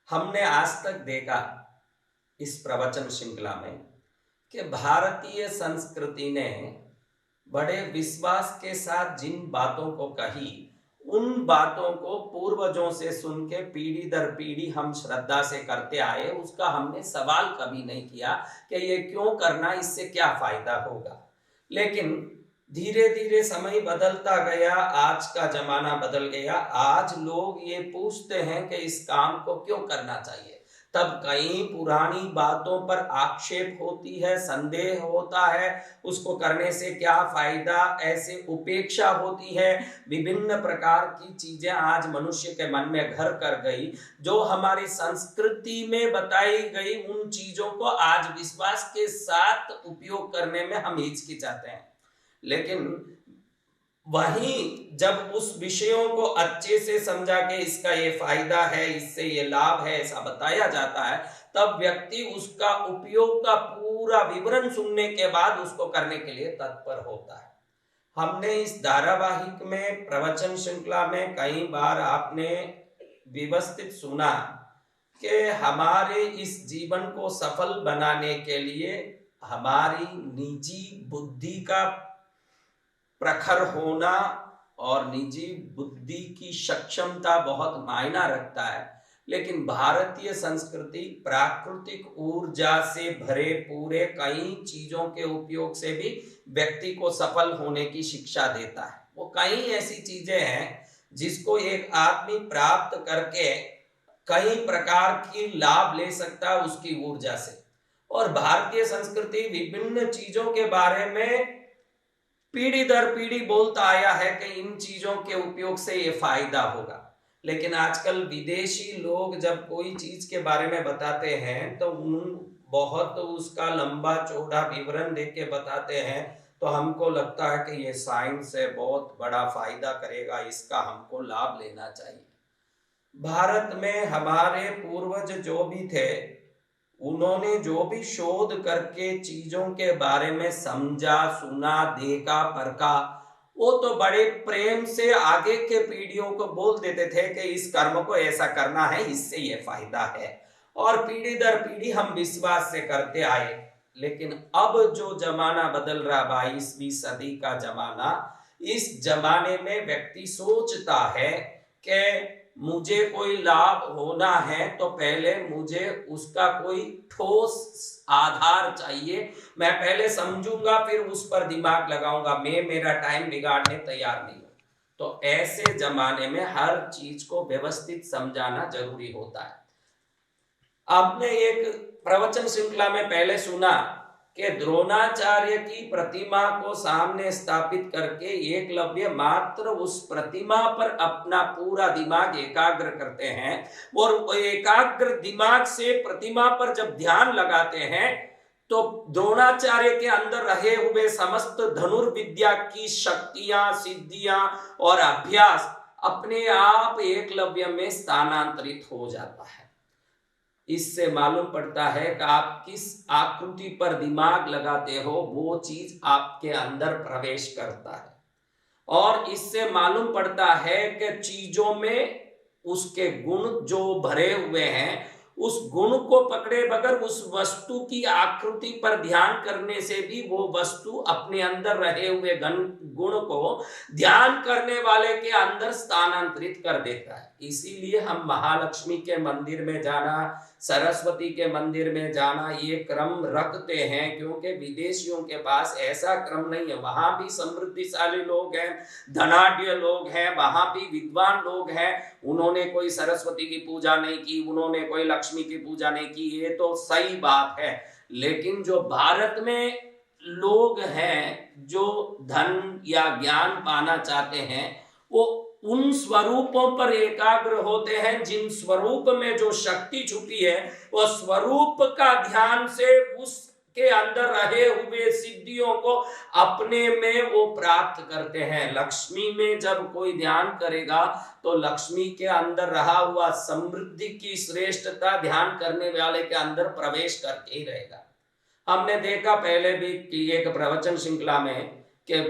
हमने आज तक देखा इस प्रवचन श्रृंखला में कि भारतीय संस्कृति ने बड़े विश्वास के साथ जिन बातों को कही, उन बातों को पूर्वजों से सुन के पीढ़ी दर पीढ़ी हम श्रद्धा से करते आए, उसका हमने सवाल कभी नहीं किया कि ये क्यों करना, इससे क्या फायदा होगा। लेकिन धीरे धीरे समय बदलता गया, आज का जमाना बदल गया। आज लोग ये पूछते हैं कि इस काम को क्यों करना चाहिए। तब कई पुरानी बातों पर आक्षेप होती है, संदेह होता है, उसको करने से क्या फायदा, ऐसे उपेक्षा होती है। विभिन्न प्रकार की चीजें आज मनुष्य के मन में घर कर गई। जो हमारी संस्कृति में बताई गई उन चीजों को आज विश्वास के साथ उपयोग करने में हम हिचकिचाते हैं। लेकिन वहीं जब उस विषयों को अच्छे से समझा के इसका ये फायदा है, इससे ये लाभ है, ऐसा बताया जाता है, तब व्यक्ति उसका उपयोग का पूरा विवरण सुनने के बाद उसको करने के लिए तत्पर होता है। हमने इस धारावाहिक में, प्रवचन श्रृंखला में कई बार आपने व्यवस्थित सुना कि हमारे इस जीवन को सफल बनाने के लिए हमारी निजी बुद्धि का प्रखर होना और निजी बुद्धि की सक्षमता बहुत मायना रखता है। लेकिन भारतीय संस्कृति प्राकृतिक ऊर्जा से भरे पूरे कई चीजों के उपयोग से भी व्यक्ति को सफल होने की शिक्षा देता है। वो कई ऐसी चीजें हैं जिसको एक आदमी प्राप्त करके कई प्रकार की लाभ ले सकता है उसकी ऊर्जा से। और भारतीय संस्कृति विभिन्न चीजों के बारे में पीढ़ी दर पीढ़ी बोलता आया है कि इन चीजों के उपयोग से ये फायदा होगा। लेकिन आजकल विदेशी लोग जब कोई चीज के बारे में बताते हैं तो बहुत उसका लंबा चौड़ा विवरण देके बताते हैं, तो हमको लगता है कि ये साइंस है, बहुत बड़ा फायदा करेगा, इसका हमको लाभ लेना चाहिए। भारत में हमारे पूर्वज जो भी थे, उन्होंने जो भी शोध करके चीजों के बारे में समझा, सुना, देखा, परखा, वो तो बड़े प्रेम से आगे के पीढ़ियों को बोल देते थे कि इस कर्म को ऐसा करना है, इससे ये फायदा है, और पीढ़ी दर पीढ़ी हम विश्वास से करते आए। लेकिन अब जो जमाना बदल रहा, 22वीं सदी का जमाना, इस जमाने में व्यक्ति सोचता है कि मुझे कोई लाभ होना है तो पहले मुझे उसका कोई ठोस आधार चाहिए। मैं पहले समझूंगा फिर उस पर दिमाग लगाऊंगा, मैं मेरा टाइम बिगाड़ने तैयार नहीं हूं। तो ऐसे जमाने में हर चीज को व्यवस्थित समझाना जरूरी होता है। आपने एक प्रवचन श्रृंखला में पहले सुना कि द्रोणाचार्य की प्रतिमा को सामने स्थापित करके एकलव्य मात्र उस प्रतिमा पर अपना पूरा दिमाग एकाग्र करते हैं, और एकाग्र दिमाग से प्रतिमा पर जब ध्यान लगाते हैं तो द्रोणाचार्य के अंदर रहे हुए समस्त धनुर्विद्या की शक्तियां, सिद्धियां और अभ्यास अपने आप एकलव्य में स्थानांतरित हो जाता है। इससे मालूम पड़ता है कि आप किस आकृति पर दिमाग लगाते हो, वो चीज आपके अंदर प्रवेश करता है। और इससे मालूम पड़ता है कि चीजों में उसके गुण जो भरे हुए हैं, उस गुण को पकड़े बगैर उस वस्तु की आकृति पर ध्यान करने से भी वो वस्तु अपने अंदर रहे हुए गुण को ध्यान करने वाले के अंदर स्थानांतरित कर देता है। इसीलिए हम महालक्ष्मी के मंदिर में जाना, सरस्वती के मंदिर में जाना, ये क्रम रखते हैं, क्योंकि विदेशियों के पास ऐसा क्रम नहीं है। वहां भी समृद्धिशाली लोग हैं, धनाढ्य लोग हैं, वहां भी विद्वान लोग हैं, उन्होंने कोई सरस्वती की पूजा नहीं की, उन्होंने कोई लक्ष्मी की पूजा नहीं की, ये तो सही बात है। लेकिन जो भारत में लोग हैं जो धन या ज्ञान पाना चाहते हैं, वो उन स्वरूपों पर एकाग्र होते हैं जिन स्वरूप में जो शक्ति छुपी है, वो स्वरूप का ध्यान से उसके अंदर रहे हुए सिद्धियों को अपने में वो प्राप्त करते हैं। लक्ष्मी में जब कोई ध्यान करेगा तो लक्ष्मी के अंदर रहा हुआ समृद्धि की श्रेष्ठता ध्यान करने वाले के अंदर प्रवेश करके ही रहेगा। हमने देखा पहले भी कि एक प्रवचन श्रृंखला में कि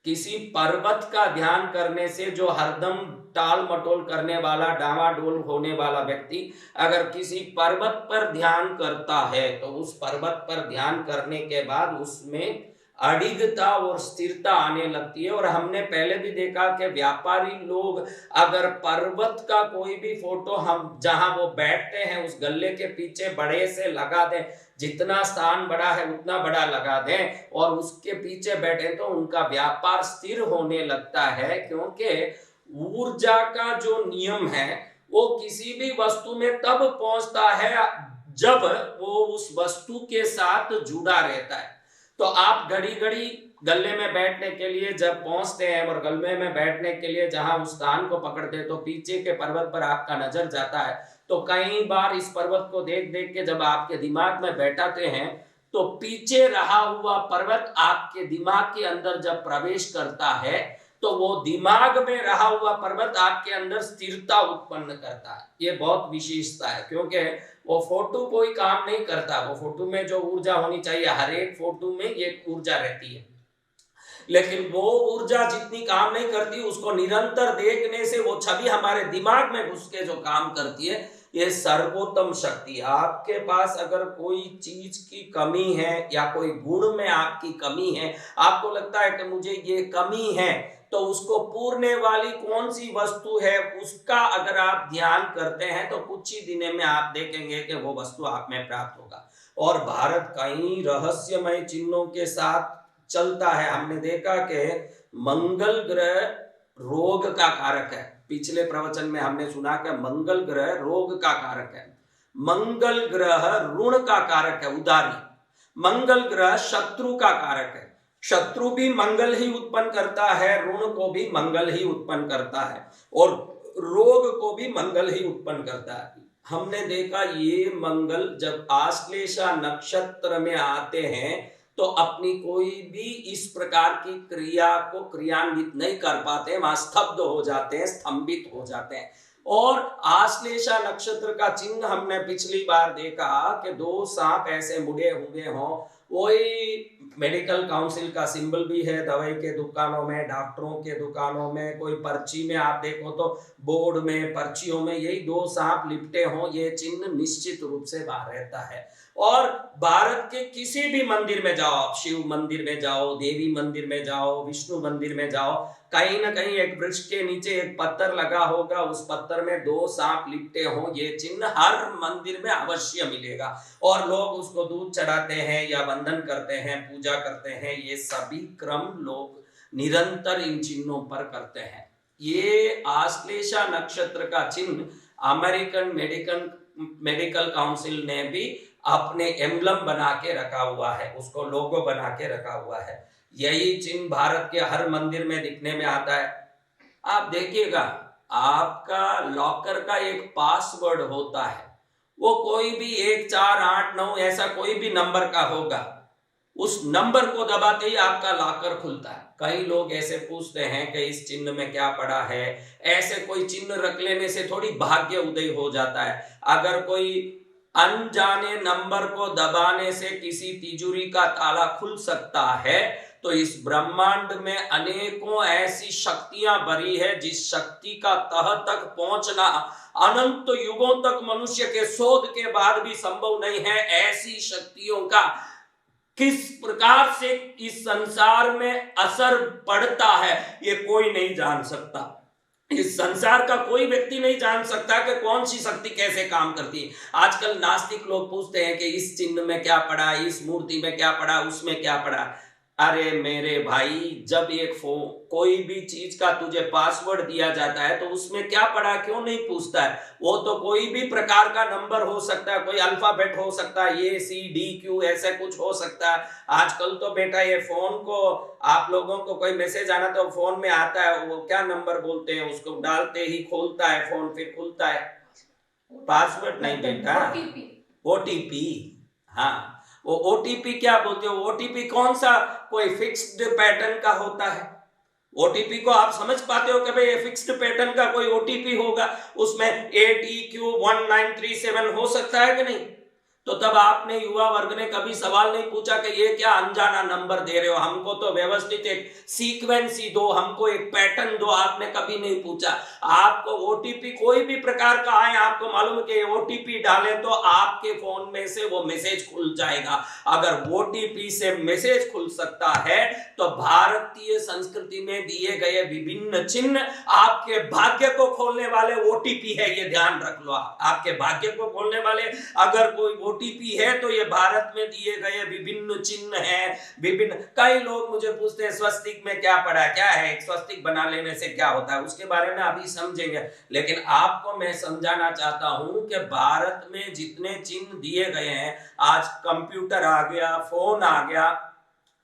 किसी पर्वत का ध्यान करने से जो हरदम टाल मटोल करने वाला, डावाडोल होने वाला व्यक्ति अगर किसी पर्वत पर ध्यान करता है तो उस पर्वत पर ध्यान करने के बाद उसमें अडिगता और स्थिरता आने लगती है। और हमने पहले भी देखा कि व्यापारी लोग अगर पर्वत का कोई भी फोटो हम जहां वो बैठते हैं उस गल्ले के पीछे बड़े से लगा दें, जितना स्थान बड़ा है उतना बड़ा लगा दें और उसके पीछे बैठे तो उनका व्यापार स्थिर होने लगता है, क्योंकि ऊर्जा का जो नियम है वो किसी भी वस्तु में तब पहुंचता है जब वो उस वस्तु के साथ जुड़ा रहता है। तो आप घड़ी घड़ी गले में बैठने के लिए जब पहुंचते हैं और गले में बैठने के लिए जहां उस स्थान को पकड़ते हैं तो पीछे के पर्वत पर आपका नजर जाता है। तो कई बार इस पर्वत को देख देख के जब आपके दिमाग में बैठाते हैं तो पीछे रहा हुआ पर्वत आपके दिमाग के अंदर जब प्रवेश करता है तो वो दिमाग में रहा हुआ पर्वत आपके अंदर स्थिरता उत्पन्न करता है। ये बहुत विशेषता है, क्योंकि वो फोटो कोई काम नहीं करता। वो फोटो में जो ऊर्जा होनी चाहिए, हर एक फोटो में ये ऊर्जा रहती है, लेकिन वो ऊर्जा जितनी काम नहीं करती उसको निरंतर देखने से वो छवि हमारे दिमाग में घुस के जो काम करती है, ये सर्वोत्तम शक्ति। आपके पास अगर कोई चीज की कमी है या कोई गुण में आपकी कमी है, आपको लगता है कि मुझे ये कमी है, तो उसको पूरने वाली कौन सी वस्तु है उसका अगर आप ध्यान करते हैं तो कुछ ही दिनों में आप देखेंगे कि वो वस्तु आप में प्राप्त होगा। और भारत कई रहस्यमय चिन्हों के साथ चलता है। हमने देखा कि मंगल ग्रह रोग का कारक है। पिछले प्रवचन में हमने सुना कि मंगल ग्रह रोग का कारक है, मंगल ग्रह ऋण का कारक है, उदारी। मंगल ग्रह शत्रु का कारक है, शत्रु भी मंगल ही उत्पन्न करता है, ऋण को भी मंगल ही उत्पन्न करता है और रोग को भी मंगल ही उत्पन्न करता है। हमने देखा ये मंगल जब आश्लेषा नक्षत्र में आते हैं तो अपनी कोई भी इस प्रकार की क्रिया को क्रियान्वित नहीं कर पाते, वहां स्तब्ध हो जाते हैं, स्तंभित हो जाते हैं। और आश्लेषा नक्षत्र का चिन्ह हमने पिछली बार देखा कि दो सांप ऐसे मुड़े हुए हों, वही मेडिकल काउंसिल का सिंबल भी है। दवाई के दुकानों में, डॉक्टरों के दुकानों में, कोई पर्ची में आप देखो तो बोर्ड में, पर्चियों में यही दो सांप लिपटे हों, ये चिन्ह निश्चित रूप से बाहर रहता है। और भारत के किसी भी मंदिर में जाओ, आप शिव मंदिर में जाओ, देवी मंदिर में जाओ, विष्णु मंदिर में जाओ, कहीं ना कहीं एक वृक्ष के नीचे एक पत्थर लगा होगा, उस पत्थर में दो सांप लिपटे हों, ये चिन्ह हर मंदिर में अवश्य मिलेगा। और लोग उसको दूध चढ़ाते हैं या वंदन करते हैं, पूजा करते हैं। ये सभी क्रम लोग निरंतर इन चिन्हों पर करते हैं। ये आश्लेषा नक्षत्र का चिन्ह अमेरिकन मेडिकल काउंसिल ने भी अपने एम्बलम बना के रखा हुआ है, उसको लोगो बना के रखा हुआ है। यही चिन्ह भारत के हर मंदिर में दिखने में आता है। आप देखिएगा, आपका लॉकर का एक पासवर्ड होता है, वो कोई भी 1 4 8 9 ऐसा कोई भी नंबर का होगा। उस नंबर को दबाते ही आपका लॉकर खुलता है। कई लोग ऐसे पूछते हैं कि इस चिन्ह में क्या पड़ा है। ऐसे कोई चिन्ह रख लेने से थोड़ी भाग्य उदय हो जाता है। अगर कोई अनजाने नंबर को दबाने से किसी तिजोरी का ताला खुल सकता है, तो इस ब्रह्मांड में अनेकों ऐसी शक्तियां भरी है जिस शक्ति का तह तक पहुंचना अनंत युगों तक मनुष्य के शोध के बाद भी संभव नहीं है। ऐसी शक्तियों का किस प्रकार से इस संसार में असर पड़ता है ये कोई नहीं जान सकता। इस संसार का कोई व्यक्ति नहीं जान सकता कि कौन सी शक्ति कैसे काम करती है। आजकल नास्तिक लोग पूछते हैं कि इस चिन्ह में क्या पड़ा, इस मूर्ति में क्या पड़ा, उसमें क्या पड़ा। अरे मेरे भाई, जब एक कोई भी चीज का तुझे पासवर्ड दिया जाता है तो उसमें क्या पड़ा क्यों नहीं पूछता है। वो तो कोई भी प्रकार का नंबर हो सकता है, कोई अल्फाबेट हो सकता है, ACDQ ऐसा कुछ हो सकता है। आजकल तो बेटा ये फोन को आप लोगों को कोई मैसेज आना तो फोन में आता है, वो क्या नंबर बोलते हैं, उसको डालते ही खोलता है फोन, फिर खुलता है। पासवर्ड नहीं बेटा, OTP। हाँ, वो OTP क्या बोलते हो? OTP कौन सा कोई फिक्स्ड पैटर्न का होता है? OTP को आप समझ पाते हो कि भाई ये फिक्स्ड पैटर्न का कोई OTP होगा, उसमें ATQ1937 हो सकता है कि नहीं? तो तब आपने युवा वर्ग ने कभी सवाल नहीं पूछा कि ये क्या अनजाना नंबर दे रहे हो, हमको तो व्यवस्थित एक सीक्वेंस ही दो, हमको एक पैटर्न दो। आपने कभी नहीं पूछा। आपको ओटीपी कोई भी प्रकार का आए, आपको मालूम है कि ओटीपी डाले तो आपके फोन में से वो मैसेज खुल जाएगा। अगर ओटीपी से मैसेज खुल सकता है तो भारतीय संस्कृति में दिए गए विभिन्न चिन्ह आपके भाग्य को खोलने वाले ओटीपी है, ये ध्यान रख लो। आपके भाग्य को खोलने वाले अगर कोई ओटीपी है तो ये भारत में दिए गए विभिन्न चिन्ह हैं। विभिन्न, कई लोग मुझे पूछते हैं स्वस्तिक में क्या पढ़ा है, क्या है, एक स्वस्तिक बना लेने से क्या होता है, उसके बारे में अभी समझेंगे। लेकिन आपको मैं समझाना चाहता हूं कि भारत में जितने चिन्ह दिए गए हैं, आज कंप्यूटर आ गया, फोन आ गया,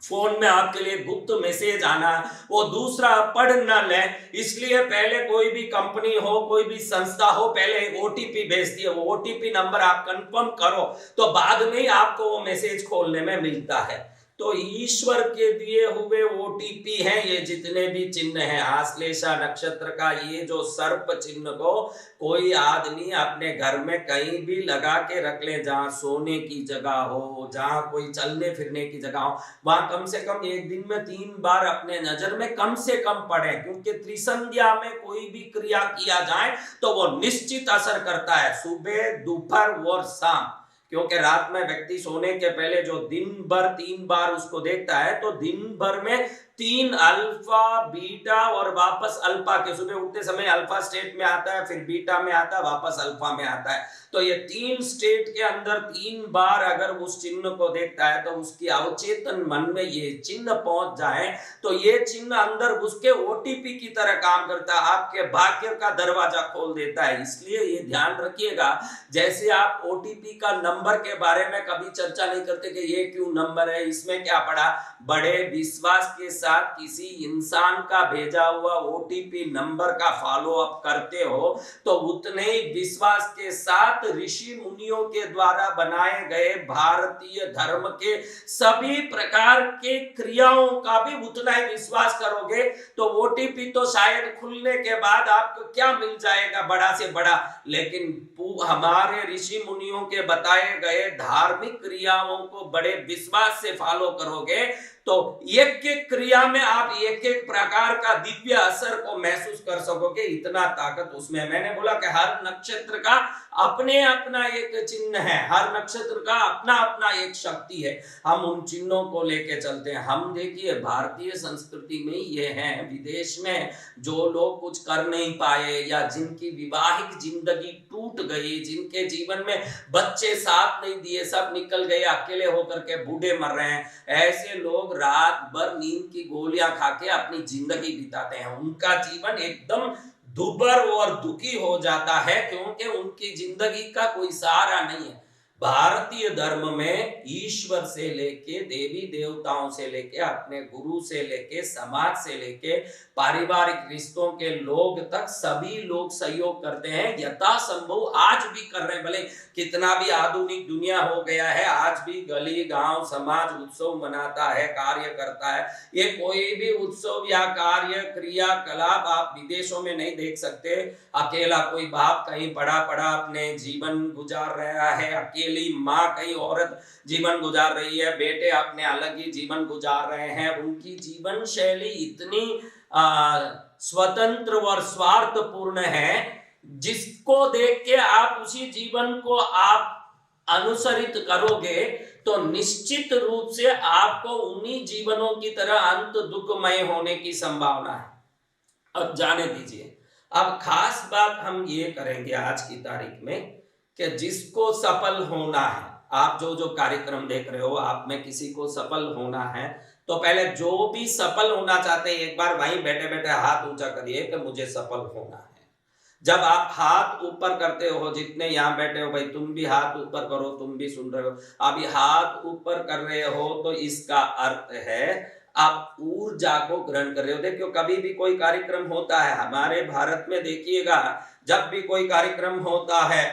फोन में आपके लिए गुप्त मैसेज आना, वो दूसरा पढ़ न ले, इसलिए पहले कोई भी कंपनी हो, कोई भी संस्था हो, पहले ओटीपी भेजती है। वो ओटीपी नंबर आप कंफर्म करो तो बाद में ही आपको वो मैसेज खोलने में मिलता है। तो ईश्वर के दिए हुए ओटीपी हैं ये जितने भी चिन्ह हैं। आश्लेषा नक्षत्र का ये जो सर्प चिन्ह को कोई आदमी अपने घर में कहीं भी लगा के रख ले, जहां सोने की जगह हो, जहां कोई चलने फिरने की जगह हो, वहां कम से कम एक दिन में 3 बार अपने नजर में कम से कम पड़े। क्योंकि त्रिसंध्या में कोई भी क्रिया किया जाए तो वो निश्चित असर करता है, सुबह, दोपहर और शाम। क्योंकि रात में व्यक्ति सोने के पहले जो दिन भर 3 बार उसको देखता है तो दिन भर में 3 अल्फा, बीटा और वापस अल्फा के, सुबह उठते समय अल्फा स्टेट में आता है, फिर बीटा में आता है, वापस अल्फा में आता है। तो ये 3 स्टेट के अंदर 3 बार अगर उस चिन्ह को देखता है तो उसकी अवचेतन मन में ये चिन्ह पहुंच जाए तो ये चिन्ह अंदर घुस के ओटीपी की तरह काम करता है, आपके भाग्य का दरवाजा खोल देता है। इसलिए ये ध्यान रखिएगा, जैसे आप ओटीपी का नंबर के बारे में कभी चर्चा नहीं करते कि ये क्यों नंबर है, इसमें क्या पड़ा, बड़े विश्वास के साथ किसी इंसान का भेजा हुआ ओटीपी नंबर का फॉलो अप करते हो तो उतने ही विश्वास के साथ ऋषि मुनियों के द्वारा बनाए गए भारतीय धर्म के सभी प्रकार के क्रियाओं का भी उतना ही विश्वास करोगे। तो ओटीपी तो शायद खुलने के बाद आपको क्या मिल जाएगा बड़ा से बड़ा, लेकिन हमारे ऋषि मुनियों के बताए गए धार्मिक क्रियाओं को बड़े विश्वास से फॉलो करोगे तो एक एक क्रिया में आप एक एक प्रकार का दिव्य असर को महसूस कर सकोगे, इतना ताकत उसमें। मैंने बोला कि हर नक्षत्र का अपने अपना एक चिन्ह है, हर नक्षत्र का अपना अपना एक शक्ति है, हम उन चिन्हों को लेके चलते हैं। हम देखिए भारतीय संस्कृति में ये है, विदेश में जो लोग कुछ कर नहीं पाए या जिनकी विवाहिक जिंदगी टूट गई, जिनके जीवन में बच्चे साथ नहीं दिए, सब निकल गए, अकेले होकर के बूढ़े मर रहे हैं, ऐसे लोग रात भर नींद की गोलियां खा के अपनी जिंदगी बिताते हैं। उनका जीवन एकदम दुर्भर और दुखी हो जाता है क्योंकि उनकी जिंदगी का कोई सहारा नहीं है। भारतीय धर्म में ईश्वर से लेके, देवी देवताओं से लेके, अपने गुरु से लेके, समाज से लेके, पारिवारिक रिश्तों के लोग तक सभी लोग सहयोग करते हैं, यथासंभव आज भी कर रहे हैं। भले कितना भी आधुनिक दुनिया हो गया है, आज भी गली गांव समाज उत्सव मनाता है, कार्य करता है। ये कोई भी उत्सव या कार्य क्रियाकलाप आप विदेशों में नहीं देख सकते। अकेला कोई बाप कहीं पड़ा पड़ा अपने जीवन गुजार रहा है, अकेली माँ कहीं औरत जीवन गुजार रही है, बेटे अपने अलग ही जीवन गुजार रहे हैं। उनकी जीवन शैली इतनी स्वतंत्र और स्वार्थपूर्ण है, जिसको देख के आप उसी जीवन को आप अनुसरित करोगे तो निश्चित रूप से आपको उन्हीं जीवनों की तरह अंत दुखमय होने की संभावना है। अब जाने दीजिए, अब खास बात हम ये करेंगे आज की तारीख में कि जिसको सफल होना है, आप जो जो कार्यक्रम देख रहे हो, आप में किसी को सफल होना है तो पहले जो भी सफल होना चाहते हैं एक बार वहीं बैठे बैठे हाथ ऊंचा करिए कि मुझे सफल होना है। जब आप हाथ ऊपर करते हो, जितने यहाँ बैठे हो भाई तुम भी हाथ ऊपर करो, तुम भी सुन रहे हो, अभी हाथ ऊपर कर रहे हो तो इसका अर्थ है आप ऊर्जा को ग्रहण कर रहे हो। देखियो कभी भी कोई कार्यक्रम होता है हमारे भारत में, देखिएगा जब भी कोई कार्यक्रम होता है,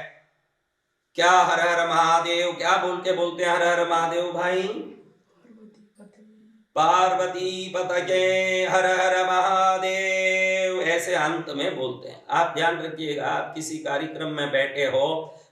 क्या हर हर महादेव, क्या बोल के बोलते हैं हर हर महादेव भाई, पार्वती पतके हर हर महादेव, ऐसे अंत में बोलते हैं। आप ध्यान रखिएगा, आप किसी कार्यक्रम में बैठे हो,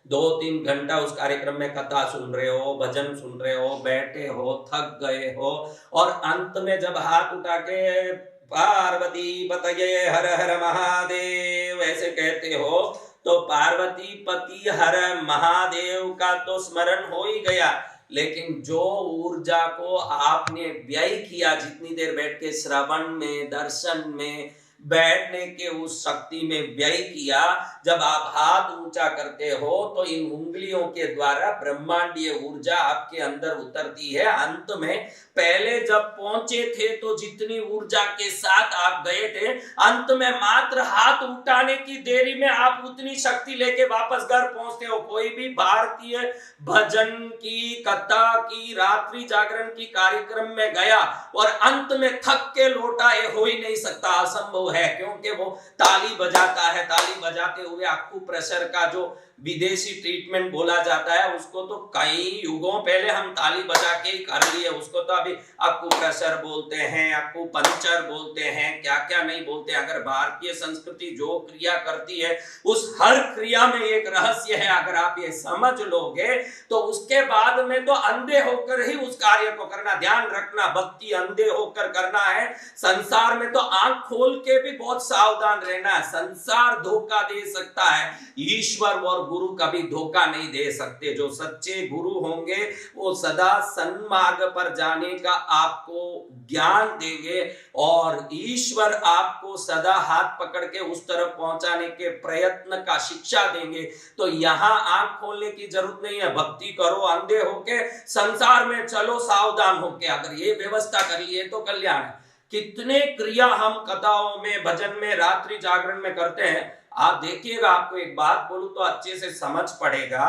2-3 घंटा उस कार्यक्रम में कथा सुन रहे हो, भजन सुन रहे हो, बैठे हो, थक गए हो, और अंत में जब हाथ उठा के पार्वती पतये हर हर महादेव ऐसे कहते हो, तो पार्वती पति हर महादेव का तो स्मरण हो ही गया, लेकिन जो ऊर्जा को आपने व्यय किया, जितनी देर बैठ के श्रवण में, दर्शन में, बैठने के उस शक्ति में व्यय किया, जब आप हाथ ऊंचा करते हो तो इन उंगलियों के द्वारा ब्रह्मांडीय ऊर्जा आपके अंदर उतरती है। अंत में पहले जब पहुंचे थे तो जितनी ऊर्जा के साथ आप गए थे, अंत में मात्र हाथ उठाने की देरी में आप उतनी शक्ति लेके वापस घर पहुंचते हो। कोई भी भारतीय भजन की, कथा की, रात्रि जागरण की कार्यक्रम में गया और अंत में थक के लौटा, ये हो ही नहीं सकता, असंभव है, क्योंकि वो ताली बजाता है, ताली बजाते हुए एक्यूप्रेशर का जो विदेशी ट्रीटमेंट बोला जाता है, उसको तो कई युगों पहले हम ताली बजा के ही कर लिए, उसको तो अभी एक्यूप्रेशर बोलते हैं, एक्यूपंक्चर बोलते हैं, क्या क्या नहीं बोलते। अगर भारतीय संस्कृति जो क्रिया करती है उस हर क्रिया में एक रहस्य है, अगर आप ये समझ लोगे तो उसके बाद में तो अंधे होकर ही उस कार्य को करना। ध्यान रखना, भक्ति अंधे होकर करना है, संसार में तो आंख खोल के भी बहुत सावधान रहना है। संसार धोखा दे सकता है, ईश्वर और गुरु कभी धोखा नहीं दे सकते। जो सच्चे गुरु होंगे वो सदा सन्मार्ग पर जाने का आपको ज्ञान देंगे, और ईश्वर आपको सदा हाथ पकड़ के उस तरफ पहुंचाने के प्रयत्न का शिक्षा देंगे। तो यहां आंख खोलने की जरूरत नहीं है, भक्ति करो अंधे होके, संसार में चलो सावधान होके। अगर ये व्यवस्था कर लिए तो कल्याण है। कितने क्रिया हम कथाओं में, भजन में, रात्रि जागरण में करते हैं। आप देखिएगा, आपको एक बात बोलूं तो अच्छे से समझ पड़ेगा,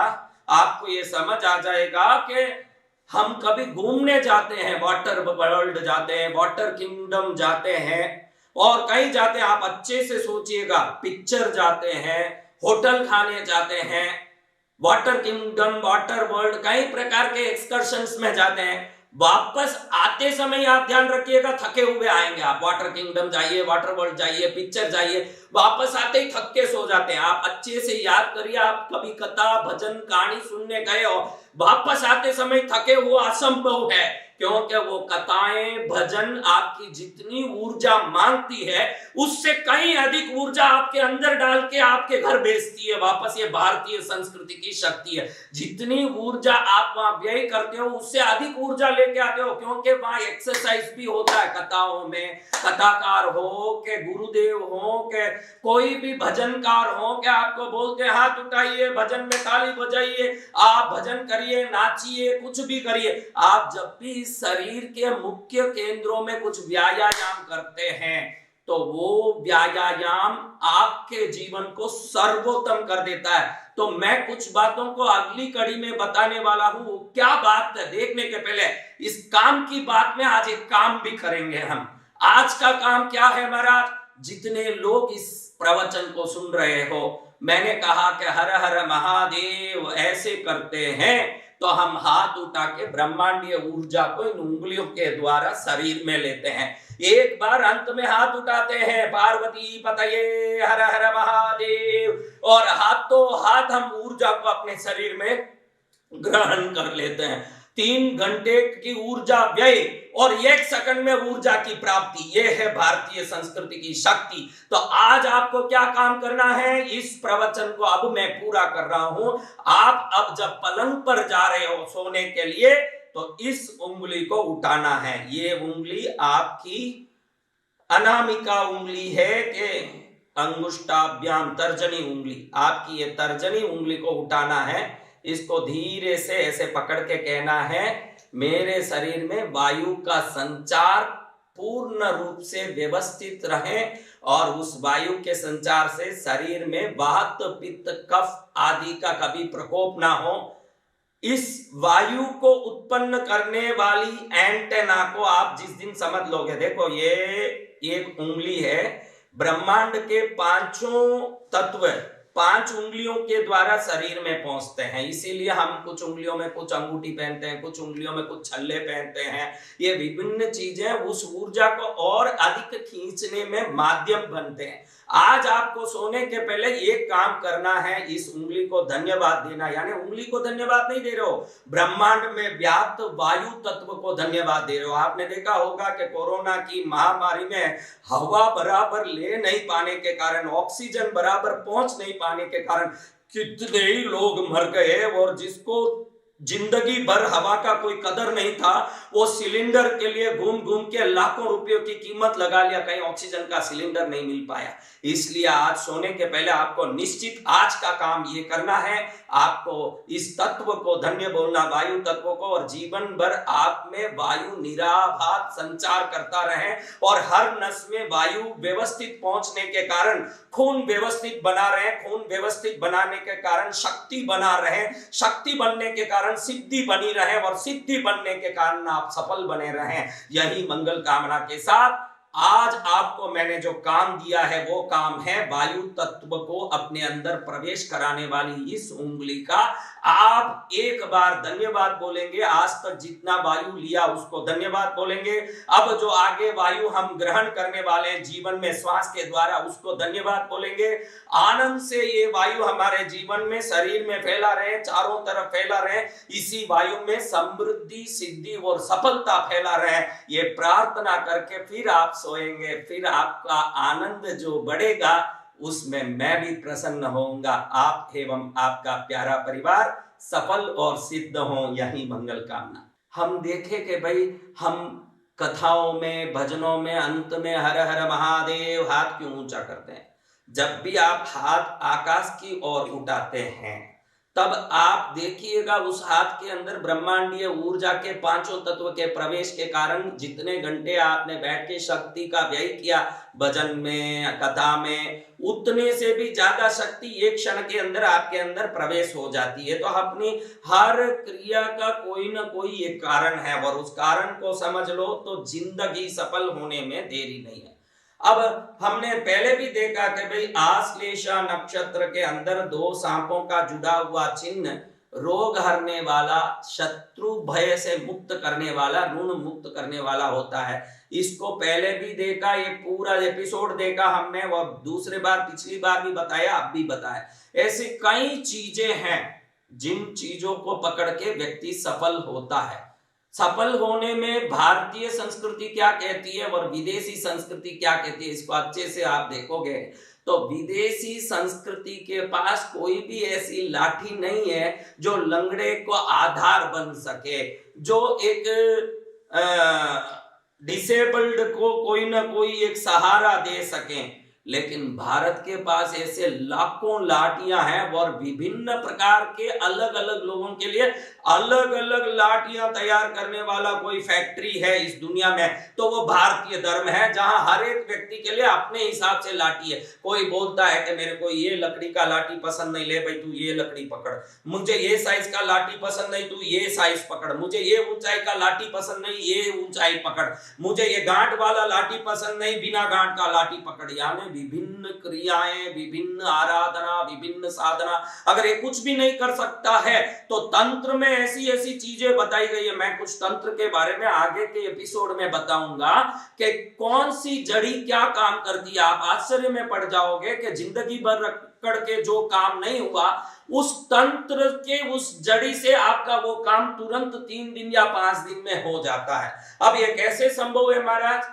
आपको ये समझ आ जाएगा कि हम कभी घूमने जाते हैं, वाटर वर्ल्ड जाते हैं, वाटर किंगडम जाते हैं, और कहीं जाते हैं, आप अच्छे से सोचिएगा, पिक्चर जाते हैं, होटल खाने जाते हैं, वाटर किंगडम, वाटर वर्ल्ड, कई प्रकार के एक्सकर्शंस में जाते हैं। वापस आते समय आप ध्यान रखिएगा, थके हुए आएंगे आप। वाटर किंगडम जाइए, वाटर वर्ल्ड जाइए, पिक्चर जाइए, वापस आते ही थक के सो जाते हैं। आप अच्छे से याद करिए, आप कभी कथा, भजन, कहानी सुनने गए हो, वापस आते समय थके हुए असंभव है, क्योंकि वो कथाएं, भजन आपकी जितनी ऊर्जा मांगती है उससे कहीं अधिक ऊर्जा आपके अंदर डाल के आपके घर भेजती है वापस। ये भारतीय संस्कृति की शक्ति है। जितनी ऊर्जा आप वहां व्यय करते हो उससे अधिक ऊर्जा लेके आते हो, क्योंकि वहां एक्सरसाइज भी होता है कथाओं में। कथाकार हो के गुरुदेव हो के कोई भी भजनकार हो के आपको बोलते हैं हाथ उठाइए, भजन में ताली बजाइए, आप भजन करिए, नाचिए, कुछ भी करिए। आप जब भी शरीर के मुख्य केंद्रों में कुछ व्यायाम करते हैं तो वो व्यायाम आपके जीवन को सर्वोत्तम कर देता है। तो मैं कुछ बातों को अगली कड़ी में बताने वाला हूं। क्या बात है, देखने के पहले इस काम की बात में आज एक काम भी करेंगे हम। आज का काम क्या है महाराज? जितने लोग इस प्रवचन को सुन रहे हो, मैंने कहा कि हर हर महादेव ऐसे करते हैं तो हम हाथ उठा के ब्रह्मांडीय ऊर्जा को इन उंगलियों के द्वारा शरीर में लेते हैं। एक बार अंत में हाथ उठाते हैं, पार्वती पतये हर हर महादेव, और हाथों हाथ हम ऊर्जा को अपने शरीर में ग्रहण कर लेते हैं। 3 घंटे की ऊर्जा व्यय और 1 सेकंड में ऊर्जा की प्राप्ति, यह है भारतीय संस्कृति की शक्ति। तो आज आपको क्या काम करना है, इस प्रवचन को अब मैं पूरा कर रहा हूं। आप अब जब पलंग पर जा रहे हो सोने के लिए तो इस उंगली को उठाना है। ये उंगली आपकी अनामिका उंगली है कि अंगुष्ठाभ्याम, तर्जनी उंगली, आपकी ये तर्जनी उंगली को उठाना है। इसको धीरे से ऐसे पकड़ के कहना है, मेरे शरीर में वायु का संचार पूर्ण रूप से व्यवस्थित रहे और उस वायु के संचार से शरीर में वात, पित्त, कफ आदि का कभी प्रकोप ना हो। इस वायु को उत्पन्न करने वाली एंटेना को आप जिस दिन समझ लोगे, देखो ये एक उंगली है, ब्रह्मांड के 5 तत्व 5 उंगलियों के द्वारा शरीर में पहुंचते हैं। इसीलिए हम कुछ उंगलियों में कुछ अंगूठी पहनते हैं, कुछ उंगलियों में कुछ छल्ले पहनते हैं। ये विभिन्न चीजें उस ऊर्जा को और अधिक खींचने में माध्यम बनते हैं। आज आपको सोने के पहले एक काम करना है, इस उंगली को धन्यवाद देना, यानी उंगली को धन्यवाद नहीं दे रहे हो, ब्रह्मांड में व्याप्त वायु तत्व को धन्यवाद दे रहे हो। आपने देखा होगा कि कोरोना की महामारी में हवा बराबर ले नहीं पाने के कारण, ऑक्सीजन बराबर पहुंच नहीं पाने के कारण कितने ही लोग मर गए, और जिसको जिंदगी भर हवा का कोई कदर नहीं था, वो सिलेंडर के लिए घूम घूम के लाखों रुपयों की कीमत लगा लिया, कहीं ऑक्सीजन का सिलेंडर नहीं मिल पाया। इसलिए आज सोने के पहले आपको निश्चित आज का काम ये करना है, आपको इस तत्व को धन्य बोलना, वायु तत्व को, और जीवन भर आप में वायु निराबाध संचार करता रहे, और हर नस में वायु व्यवस्थित पहुंचने के कारण खून व्यवस्थित बना रहे, खून व्यवस्थित बनाने के कारण शक्ति बना रहे, शक्ति बनने के कारण सिद्धि बनी रहे, और सिद्धि बनने के कारण आप सफल बने रहे। यही मंगल कामना के साथ आज आपको मैंने जो काम दिया है वो काम है वायु तत्व को अपने अंदर प्रवेश कराने वाली इस उंगली का आप एक बार धन्यवाद बोलेंगे। आज तक जितना वायु लिया उसको धन्यवाद बोलेंगे, अब जो आगे वायु हम ग्रहण करने वाले हैं जीवन में श्वास के द्वारा उसको धन्यवाद बोलेंगे। आनंद से ये वायु हमारे जीवन में शरीर में फैला रहे, चारों तरफ फैला रहे, इसी वायु में समृद्धि सिद्धि और सफलता फैला रहे, ये प्रार्थना करके फिर आप सोएंगे। फिर आपका आनंद जो बढ़ेगा उसमें मैं भी प्रसन्न होऊंगा। आप एवं आपका प्यारा परिवार सफल और सिद्ध हो, यही मंगल कामना। हम देखें कि भाई हम कथाओं में भजनों में अंत में हर हर महादेव हाथ क्यों ऊंचा करते हैं? जब भी आप हाथ आकाश की ओर उठाते हैं तब आप देखिएगा उस हाथ के अंदर ब्रह्मांडीय ऊर्जा के पांचों तत्व के प्रवेश के कारण जितने घंटे आपने बैठ के शक्ति का व्यय किया भजन में कथा में, उतने से भी ज्यादा शक्ति एक क्षण के अंदर आपके अंदर प्रवेश हो जाती है। तो अपनी हर क्रिया का कोई ना कोई एक कारण है, और उस कारण को समझ लो तो जिंदगी सफल होने में देरी नहीं है। अब हमने पहले भी देखा कि भाई आश्लेषा नक्षत्र के अंदर दो सांपों का जुड़ा हुआ चिन्ह रोग हरने वाला, शत्रु भय से मुक्त करने वाला, ऋण मुक्त करने वाला होता है। इसको पहले भी देखा, ये पूरा एपिसोड देखा हमने, और दूसरे बार पिछली बार भी बताया, अब भी बताया। ऐसी कई चीजें हैं जिन चीजों को पकड़ के व्यक्ति सफल होता है। सफल होने में भारतीय संस्कृति क्या कहती है और विदेशी संस्कृति क्या कहती है, इसको अच्छे से आप देखोगे तो विदेशी संस्कृति के पास कोई भी ऐसी लाठी नहीं है जो लंगड़े को आधार बन सके, जो एक डिसेबल्ड को कोई ना कोई एक सहारा दे सके। लेकिन भारत के पास ऐसे लाखों लाठियां हैं, और विभिन्न प्रकार के अलग अलग लोगों के लिए अलग अलग लाठियां तैयार करने वाला कोई फैक्ट्री है इस दुनिया में, तो वो भारतीय धर्म है, जहां हर एक व्यक्ति के लिए अपने हिसाब से लाठी है। कोई बोलता है कि मेरे को ये लकड़ी का लाठी पसंद नहीं, ले भाई तू ये लकड़ी पकड़, मुझे ये साइज का लाठी पसंद नहीं, तू ये साइज पकड़, मुझे ये ऊंचाई का लाठी पसंद नहीं, ये ऊंचाई पकड़, मुझे ये गांठ वाला लाठी पसंद नहीं, बिना गांठ का लाठी पकड़। यानी विभिन्न क्रियाएं, विभिन्न आराधना, विभिन्न साधना, अगर ये कुछ भी नहीं कर सकता है तो तंत्र में ऐसी ऐसी चीजें बताई गई है। मैं कुछ तंत्र के बारे में आगे के एपिसोड में बताऊंगा कि कौन सी जड़ी क्या काम करती है। आप आश्चर्य में पड़ जाओगे कि जिंदगी भर रगड़ के जो काम नहीं हुआ, उस तंत्र के उस जड़ी से आपका वो काम तुरंत 3 दिन या 5 दिन में हो जाता है। अब ये कैसे संभव है महाराज?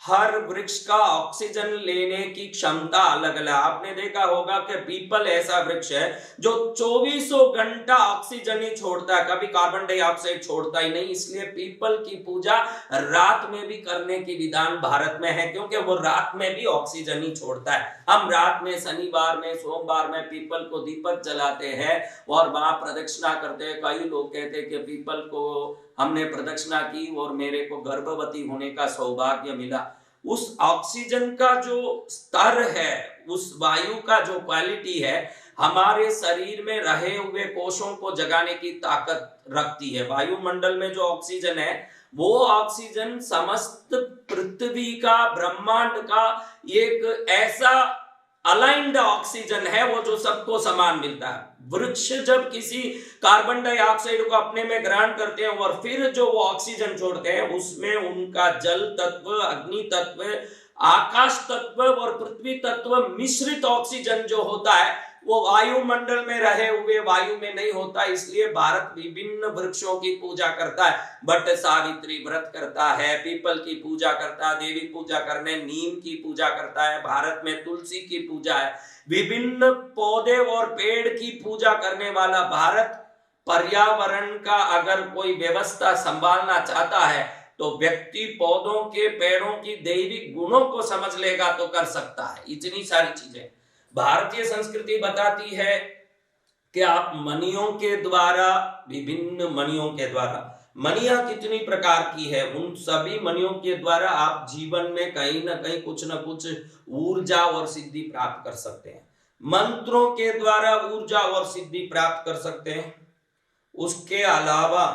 हर वृक्ष का ऑक्सीजन लेने की क्षमता अलग अलग। आपने देखा होगा कि पीपल ऐसा वृक्ष है जो 24 घंटा ऑक्सीजन ही छोड़ता है, कभी कार्बन डाइऑक्साइड छोड़ता ही नहीं। इसलिए पीपल की पूजा रात में भी करने की विधान भारत में है, क्योंकि वो रात में भी ऑक्सीजन ही छोड़ता है। हम रात में शनिवार में सोमवार में पीपल को दीपक जलाते हैं और वहां प्रदक्षिणा करते हैं। कई लोग कहते हैं कि पीपल को हमने प्रदक्षिणा की और मेरे को गर्भवती होने का सौभाग्य मिला। उस ऑक्सीजन का जो स्तर है, उस वायु का जो क्वालिटी है, हमारे शरीर में रहे हुए कोषों को जगाने की ताकत रखती है। वायुमंडल में जो ऑक्सीजन है वो ऑक्सीजन समस्त पृथ्वी का, ब्रह्मांड का एक ऐसा अलाइंड ऑक्सीजन है वो जो सबको समान मिलता है। वृक्ष जब किसी कार्बन डाइऑक्साइड को अपने में ग्रहण करते हैं और फिर जो वो ऑक्सीजन छोड़ते हैं, उसमें उनका जल तत्व, अग्नि तत्व आकाश तत्व और पृथ्वी तत्व मिश्रित ऑक्सीजन जो होता है वो वायुमंडल में रहे हुए वायु में नहीं होता, इसलिए भारत विभिन्न वृक्षों की पूजा करता है। बट सावित्री व्रत करता है, पीपल की पूजा करता है, देवी पूजा करने नीम की पूजा करता है, भारत में तुलसी की पूजा है, विभिन्न पौधे और पेड़ की पूजा करने वाला भारत। पर्यावरण का अगर कोई व्यवस्था संभालना चाहता है तो व्यक्ति पौधों के पेड़ों की दैविक गुणों को समझ लेगा तो कर सकता है। इतनी सारी चीजें भारतीय संस्कृति बताती है कि आप मणियों के द्वारा, विभिन्न मणियों के द्वारा, मणियां कितनी प्रकार की है, उन सभी मणियों के द्वारा आप जीवन में कहीं ना कहीं कुछ ना कुछ ऊर्जा और सिद्धि प्राप्त कर सकते हैं। मंत्रों के द्वारा ऊर्जा और सिद्धि प्राप्त कर सकते हैं। उसके अलावा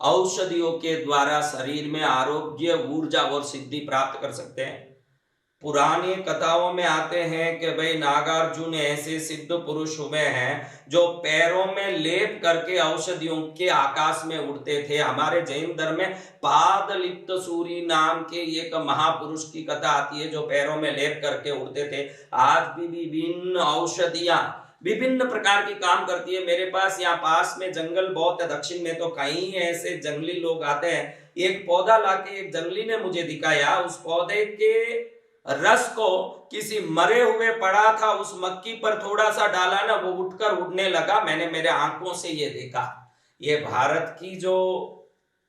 औषधियों के द्वारा शरीर में आरोग्य, ऊर्जा और सिद्धि प्राप्त कर सकते हैं। पुरानी कथाओं में आते हैं कि भाई नागार्जुन ऐसे सिद्ध पुरुष हुए हैं जो पैरों में लेप करके औषधियों के आकाश में उड़ते थे। हमारे जैन धर्म में पादलिप्त सूरी नाम के एक महापुरुष की कथा आती है जो पैरों में लेप करके उड़ते थे। आज भी विभिन्न औषधियां विभिन्न प्रकार की काम करती है। मेरे पास यहाँ पास में जंगल बहुत है, दक्षिण में तो कई ऐसे जंगली लोग आते हैं। एक पौधा लाके एक जंगली ने मुझे दिखाया, उस पौधे के रस को किसी मरे हुए पड़ा था उस मक्की पर थोड़ा सा डाला ना, वो उठकर उड़ने लगा। मैंने मेरे आंखों से ये देखा। ये भारत की जो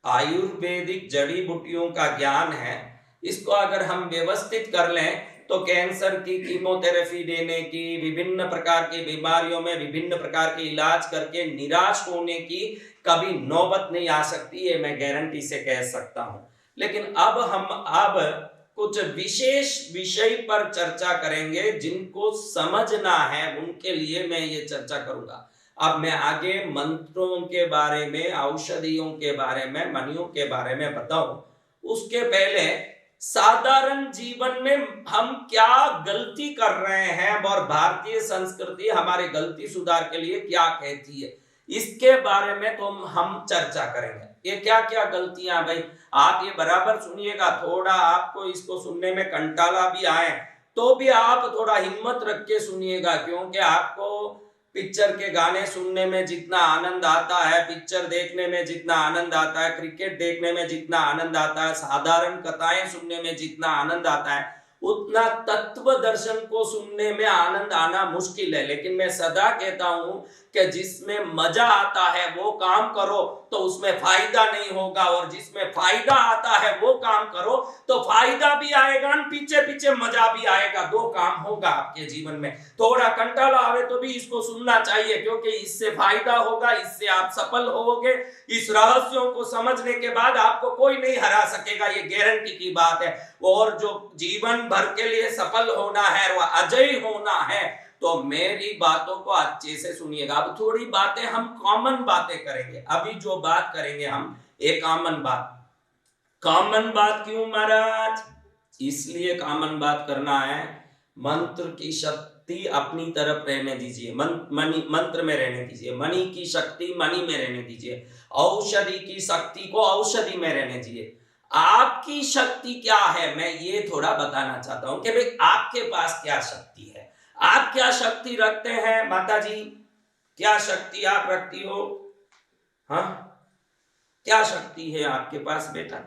आयुर्वेदिक जड़ी बूटियों का ज्ञान है, इसको अगर हम व्यवस्थित कर लें तो कैंसर की कीमोथेरेपी देने की, विभिन्न प्रकार की बीमारियों में विभिन्न प्रकार के इलाज करके निराश होने की कभी नौबत नहीं आ सकती, ये मैं गारंटी से कह सकता हूं। लेकिन अब कुछ विशेष विषय पर चर्चा करेंगे, जिनको समझना है उनके लिए मैं ये चर्चा करूंगा। अब मैं आगे मंत्रों के बारे में, औषधियों के बारे में, मणियों के बारे में बताऊं। उसके पहले साधारण जीवन में हम क्या गलती कर रहे हैं और भारतीय संस्कृति हमारे गलती सुधार के लिए क्या कहती है, इसके बारे में तो हम चर्चा करेंगे। ये क्या क्या गलतियां, भाई आप ये बराबर सुनिएगा। थोड़ा आपको इसको सुनने में कंटाला भी आए तो भी आप थोड़ा हिम्मत रख के सुनिएगा, क्योंकि आपको पिक्चर के गाने सुनने में जितना आनंद आता है, पिक्चर देखने में जितना आनंद आता है, क्रिकेट देखने में जितना आनंद आता है, साधारण कथाएं सुनने में जितना आनंद आता है, उतना तत्व दर्शन को सुनने में आनंद आना मुश्किल है। लेकिन मैं सदा कहता हूं कि जिसमें मजा आता है वो काम करो तो उसमें फायदा नहीं होगा, और जिसमें फायदा आता है वो काम करो तो फायदा भी आएगा, पीछे पीछे मजा भी आएगा। दो काम होगा आपके जीवन में। थोड़ा कंटाला आवे तो भी इसको सुनना चाहिए, क्योंकि इससे फायदा होगा, इससे आप सफल होगे। इस रहस्यों को समझने के बाद आपको कोई नहीं हरा सकेगा, ये गारंटी की बात है। और जो जीवन भर के लिए सफल होना है, वह अजय होना है, तो मेरी बातों को अच्छे से सुनिएगा। अब थोड़ी बातें हम कॉमन बातें करेंगे। अभी जो बात करेंगे हम एक कॉमन बात क्यों महाराज? इसलिए कॉमन बात करना है, मंत्र की शक्ति अपनी तरफ रहने दीजिए, मंत्र में रहने दीजिए, मणि की शक्ति मणि में रहने दीजिए, औषधि की शक्ति को औषधि में रहने दीजिए। आपकी शक्ति क्या है, मैं ये थोड़ा बताना चाहता हूं कि भाई आपके पास क्या शक्ति है, आप क्या शक्ति रखते हैं। माता जी, क्या शक्ति आप रखती हो? हाँ, क्या शक्ति है आपके पास बेटा?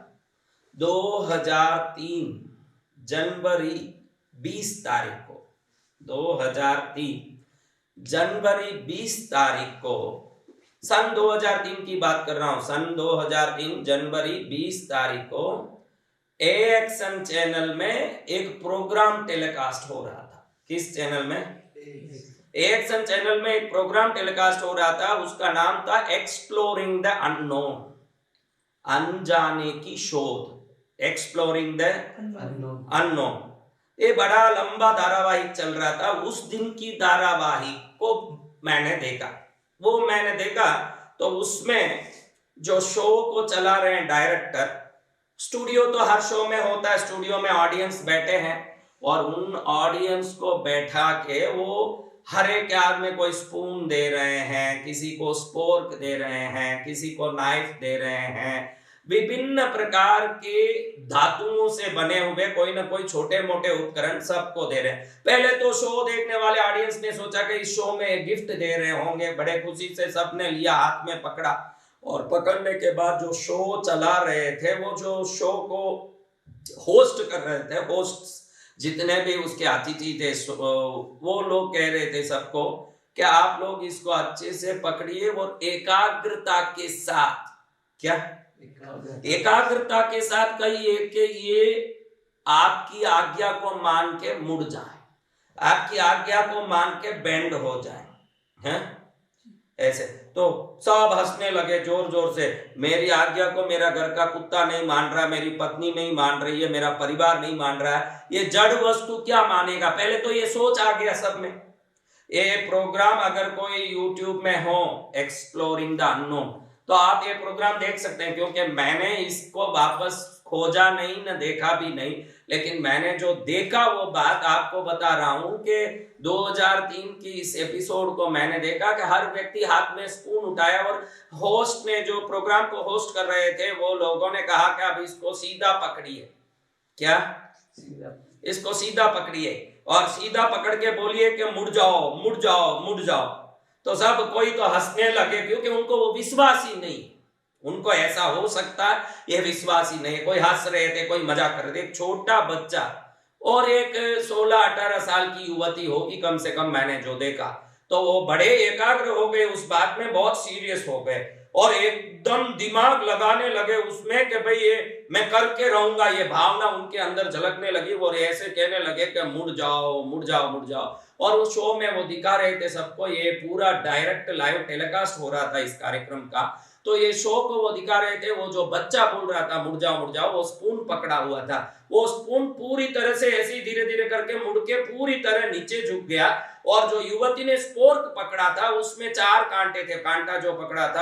2003 जनवरी 20 तारीख को, 2003 जनवरी 20 तारीख को, सन 2003 की बात कर रहा हूं, सन 2003 जनवरी 20 तारीख को एक्शन चैनल में एक प्रोग्राम टेलीकास्ट हो रहा था। किस चैनल में? एक्शन चैनल में एक प्रोग्राम टेलीकास्ट हो रहा था, उसका नाम था एक्सप्लोरिंग द अननोन, अनजाने की शोध, एक्सप्लोरिंग द अननोन। ये बड़ा लंबा धारावाहिक चल रहा था। उस दिन की धारावाहिक को मैंने देखा तो उसमें जो शो को चला रहे हैं डायरेक्टर, स्टूडियो तो हर शो में होता है, स्टूडियो में ऑडियंस बैठे हैं और उन ऑडियंस को बैठा के वो हर एक याद में कोई स्पून दे रहे हैं, किसी को स्पोर्क दे रहे हैं, किसी को नाइफ दे रहे हैं, विभिन्न प्रकार के धातुओं से बने हुए कोई ना कोई छोटे मोटे उपकरण सबको दे रहे हैं। पहले तो शो देखने वाले ऑडियंस ने सोचा कि इस शो में गिफ्ट दे रहे होंगे, बड़े खुशी से सबने लिया, हाथ में पकड़ा, और पकड़ने के बाद जो शो चला रहे थे, वो जो शो को होस्ट कर रहे थे, होस्ट जितने भी उसके अतिथि थे, वो लोग कह रहे थे सबको कि आप लोग इसको अच्छे से पकड़िए और एकाग्रता के साथ, क्या एकाग्रता के साथ कहिए कि ये आपकी आज्ञा को मान के मुड़ जाए, आपकी आज्ञा को मान के बेंड हो जाए, हैं? ऐसे तो सब हंसने लगे जोर जोर से। मेरी आज्ञा को मेरा घर का कुत्ता नहीं मान रहा, मेरी पत्नी नहीं मान रही है, मेरा परिवार नहीं मान रहा है, ये जड़ वस्तु क्या मानेगा? पहले तो ये सोच आ गया सब में। ये प्रोग्राम अगर कोई YouTube में हो, एक्सप्लोरिंग द अननोन, तो आप ये प्रोग्राम देख सकते हैं, क्योंकि मैंने इसको वापस खोजा नहीं, न देखा भी नहीं, लेकिन मैंने जो देखा वो बात आपको बता रहा हूं कि 2003 की इस एपिसोड को मैंने देखा कि हर व्यक्ति हाथ में स्पून उठाया और होस्ट ने, जो प्रोग्राम को होस्ट कर रहे थे, वो लोगों ने कहा कि अब इसको सीधा पकड़िए, क्या इसको सीधा पकड़िए और सीधा पकड़ के बोलिए कि मुड़ जाओ मुड़ जाओ मुड़ जाओ। तो सब कोई तो हंसने लगे, क्योंकि उनको वो विश्वास ही नहीं, उनको ऐसा हो सकता है ये विश्वास ही नहीं। कोई हंस रहे थे, कोई मजाक कर रहे थे, एक छोटा बच्चा और एक 16-18 साल की युवती होगी कम से कम, मैंने जो देखा, तो वो बड़े एकाग्र हो गए उस बात में, बहुत सीरियस हो गए और एकदम दिमाग लगाने लगे उसमें कि भाई ये मैं करके रहूंगा, ये भावना उनके अंदर झलकने लगी और ऐसे कहने लगे कि मुड़ जाओ मुड़ जाओ मुड़ जाओ। और उस शो में वो दिखा रहे थे सबको, ये पूरा डायरेक्ट लाइव टेलीकास्ट हो रहा था इस कार्यक्रम का, तो ये शो को वो दिखा रहे थे। वो जो बच्चा बोल रहा था मुड़ जाओ, वो स्पून पकड़ा हुआ था, वो स्पून पूरी तरह से ऐसे धीरे धीरे करके मुड़ के पूरी तरह नीचे झुक गया, और जो युवती ने स्पोर्क पकड़ा था उसमें 4 कांटे थे, कांटा जो पकड़ा था